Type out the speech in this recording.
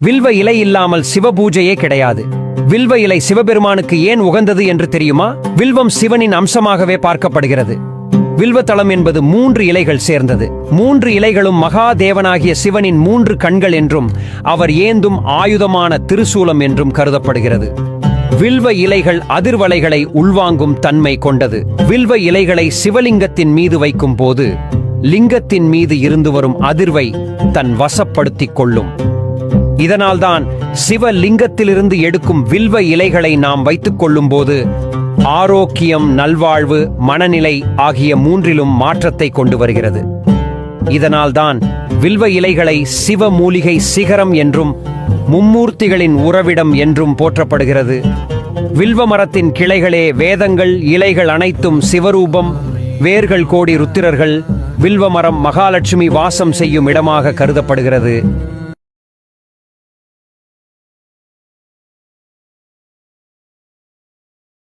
வில்வ இலை இல்லாமல் சிவபூஜையே கிடையாது. வில்வ இலை சிவபெருமானுக்கு ஏன் உகந்தது என்று தெரியுமா? வில்வம் சிவனின் அம்சமாகவே பார்க்கப்படுகிறது. வில்வத்தளம் என்பது 3 இலைகள் சேர்ந்தது. 3 இலைகளும் மகாதேவனாகிய சிவனின் 3 கண்கள் என்றும் அவர் ஏந்தும் ஆயுதமான திருசூலம் என்றும் கருதப்படுகிறது. வில்வ இலைகள் அதிர்வலைகளை உள்வாங்கும் தன்மை கொண்டது. வில்வ இலைகளை சிவலிங்கத்தின் மீது வைக்கும் போது லிங்கத்தின் மீது இருந்து வரும் அதிர்வை தன் வசப்படுத்திக் கொள்ளும். இதனால்தான் சிவலிங்கத்திலிருந்து எடுக்கும் வில்வ இலைகளை நாம் வைத்துக் கொள்ளும் போது ஆரோக்கியம், நல்வாழ்வு, மனநிலை ஆகிய 3லும் மாற்றத்தை கொண்டு வருகிறது. இதனால்தான் வில்வ இலைகளை சிவ மூலிகை சிகரம் என்றும் மும்மூர்த்திகளின் உறவிடம் என்றும் போற்றப்படுகிறது. வில்வ மரத்தின் கிளைகளே வேதங்கள், இலைகள் அனைத்தும் சிவரூபம், வேர்கள் கோடி ருத்திரர்கள். வில்வ மரம் மகாலட்சுமி வாசம் செய்யும் இடமாக கருதப்படுகிறது.